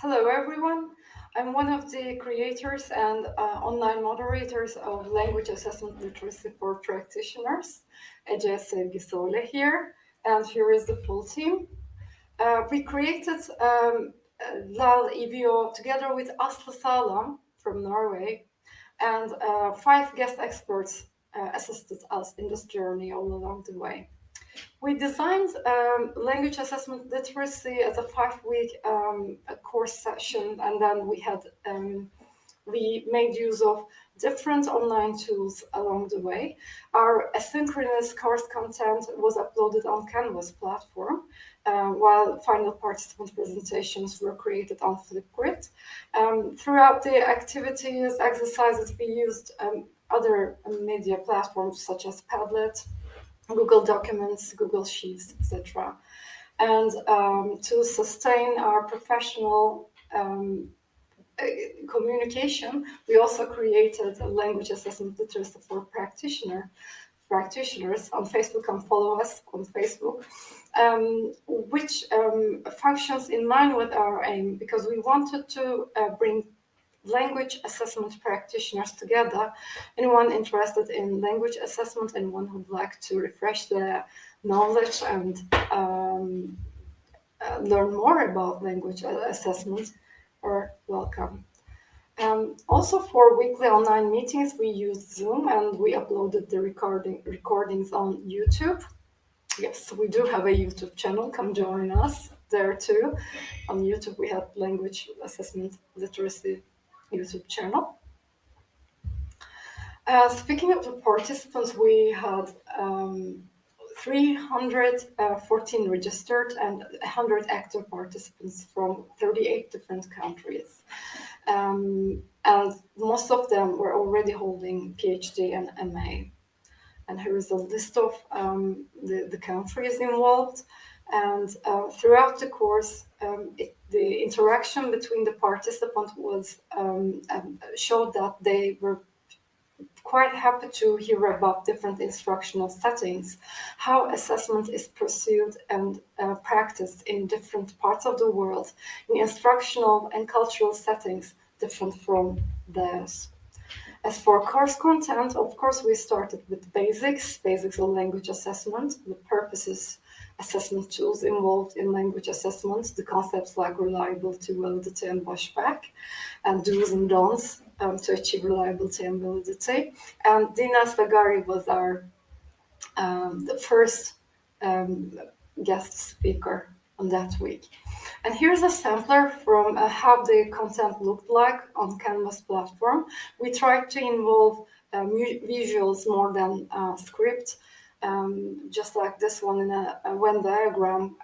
Hello, everyone. I'm one of the creators and online moderators of Language Assessment Literacy for Practitioners, Ece Sevgi Sole here, and here is the full team. We created LAL EVO together with Asli Lidice from Norway, and 5 guest experts assisted us in this journey all along the way. We designed language assessment literacy as a 5-week course session, and then we made use of different online tools along the way. Our asynchronous course content was uploaded on Canvas platform, while final participant presentations were created on Flipgrid. Throughout the activities, exercises, we used other media platforms such as Padlet, Google Documents, Google Sheets, etc. And to sustain our professional communication, we also created a language assessment literacy for practitioners on Facebook, and follow us on Facebook, which functions in line with our aim, because we wanted to bring language assessment practitioners together. Anyone interested in language assessment, anyone who'd like to refresh their knowledge and learn more about language assessment, are welcome. Also, for weekly online meetings, we used Zoom, and we uploaded the recordings on YouTube. Yes, we do have a YouTube channel. Come join us there too. On YouTube, we have Language Assessment Literacy YouTube channel. Speaking of the participants, we had 314 registered and 100 active participants from 38 different countries. And most of them were already holding PhD and MA. And here is a list of the countries involved. And throughout the course, the interaction between the participants was showed that they were quite happy to hear about different instructional settings, how assessment is pursued and practiced in different parts of the world, in instructional and cultural settings different from theirs. As for course content, of course, we started with basics of language assessment, the purposes, assessment tools involved in language assessment, the concepts like reliability, validity, and pushback, and do's and don'ts to achieve reliability and validity. And Dina Sagari was our the first guest speaker on that week. And here's a sampler from how the content looked like on Canvas platform. We tried to involve visuals more than script, just like this one in a Venn diagram.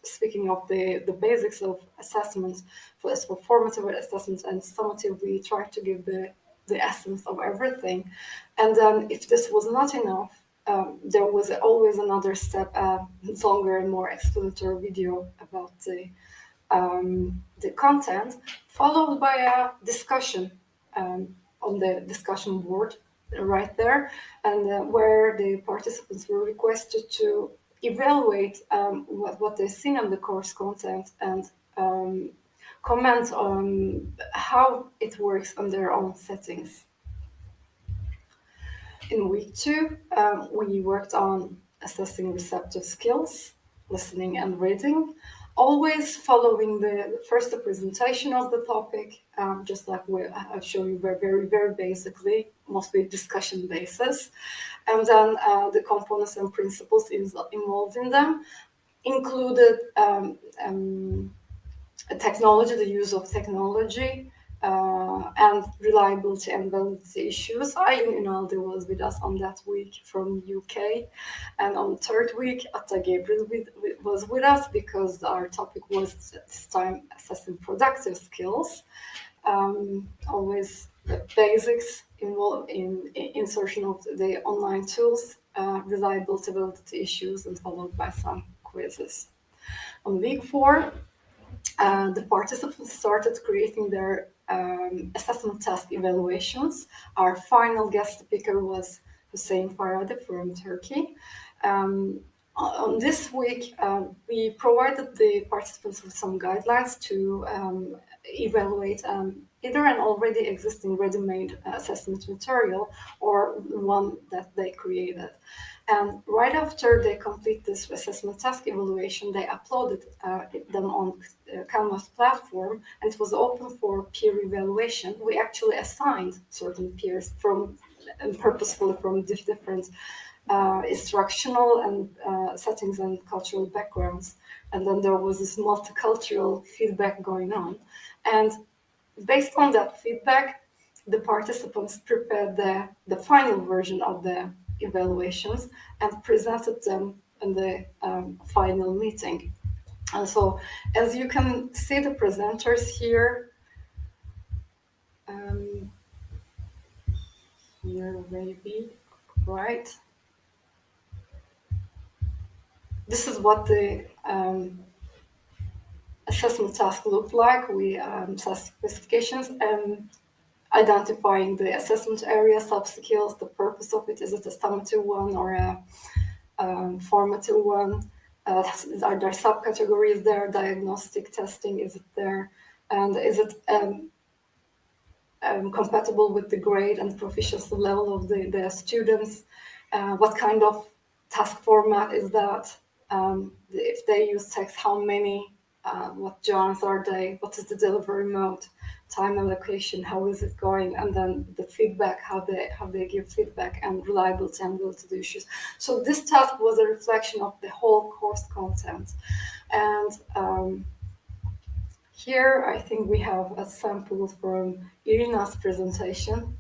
Speaking of the basics of assessment, for formative assessment and summative, we tried to give the essence of everything. And then if this was not enough, there was always another step, longer and more explanatory video about the content, followed by a discussion on the discussion board right there, and where the participants were requested to evaluate what they've seen on the course content and comment on how it works on their own settings. In week 2, we worked on assessing receptive skills, listening and reading, always following the presentation of the topic, just like I've shown you very, very basically, mostly discussion basis, and then the components and principles involved in them included technology, the use of technology, and reliability and validity issues. Aylin Ünaldi was with us on that week from UK, and on the 3rd week, Atta Gabriel was with us because our topic was at this time assessing productive skills. Always the basics involved in insertion of the online tools, reliability, validity issues, and followed by some quizzes. On week 4, the participants started creating their assessment task evaluations. Our final guest speaker was Hüseyin Faradi from Turkey. On this week, we provided the participants with some guidelines to evaluate either an already existing ready-made assessment material or one that they created. And right after they complete this assessment task evaluation, they uploaded them on Canvas platform, and it was open for peer evaluation. We actually assigned certain peers from purposefully from different instructional and settings and cultural backgrounds. And then there was this multicultural feedback going on. And based on that feedback, the participants prepared the final version of the evaluations and presented them in the final meeting. And so, as you can see, the presenters here, here maybe, right? This is what the assessment task looked like. We set specifications and identifying the assessment area, sub-skills, the purpose of it. Is it a summative one or a formative one? Are there subcategories there? Diagnostic testing, is it there? And is it compatible with the grade and proficiency level of the students? What kind of task format is that? If they use text, how many? What genres are they? What is the delivery mode? Time allocation, how is it going? And then the feedback, how they give feedback, and reliability and validity issues. So this task was a reflection of the whole course content. And here I think we have a sample from Irina's presentation.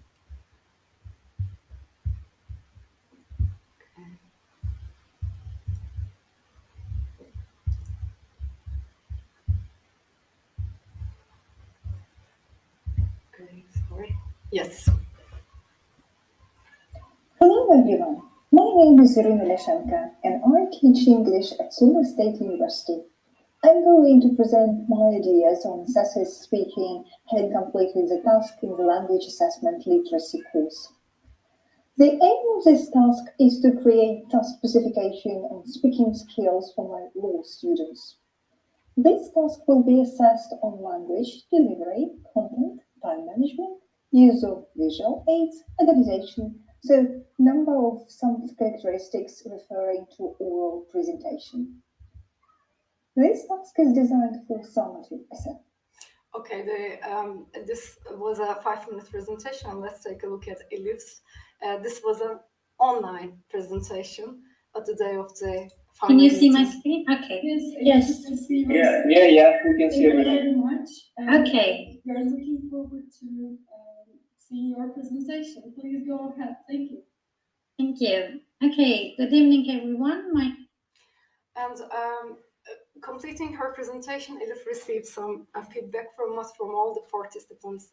Okay, sorry. Yes. Hello everyone, my name is Irina Leshenka and I teach English at Summa State University. I'm going to present my ideas on success speaking, having completed the task in the language assessment literacy course. The aim of this task is to create task specification and speaking skills for my law students. This task will be assessed on language, delivery, content, time management, use of visual aids, organization, so number of some characteristics referring to oral presentation. This task is designed for summative assessment. Okay, this was a 5-minute presentation. Let's take a look at Elif's. This was an online presentation at the day of the final Can you see meeting. my screen? Okay. Yes. Yeah, we can see Thank you everything. very much. Okay. We are looking forward to seeing your presentation. Please go ahead. Thank you. Thank you. Okay. Good evening, everyone. And completing her presentation, Elif received some feedback from us, from all the participants.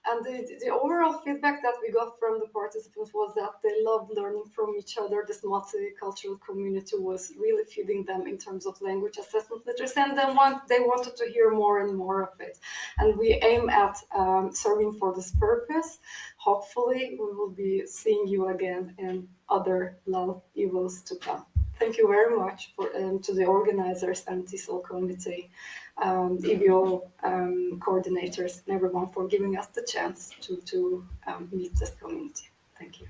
And the overall feedback that we got from the participants was that they loved learning from each other. This multicultural community was really feeding them in terms of language assessment literacy, and they wanted to hear more and more of it. And we aim at serving for this purpose. Hopefully, we will be seeing you again in other LAL EVOs to come. Thank you very much to the organizers and TESOL committee, EVO coordinators, and everyone for giving us the chance to meet this community. Thank you.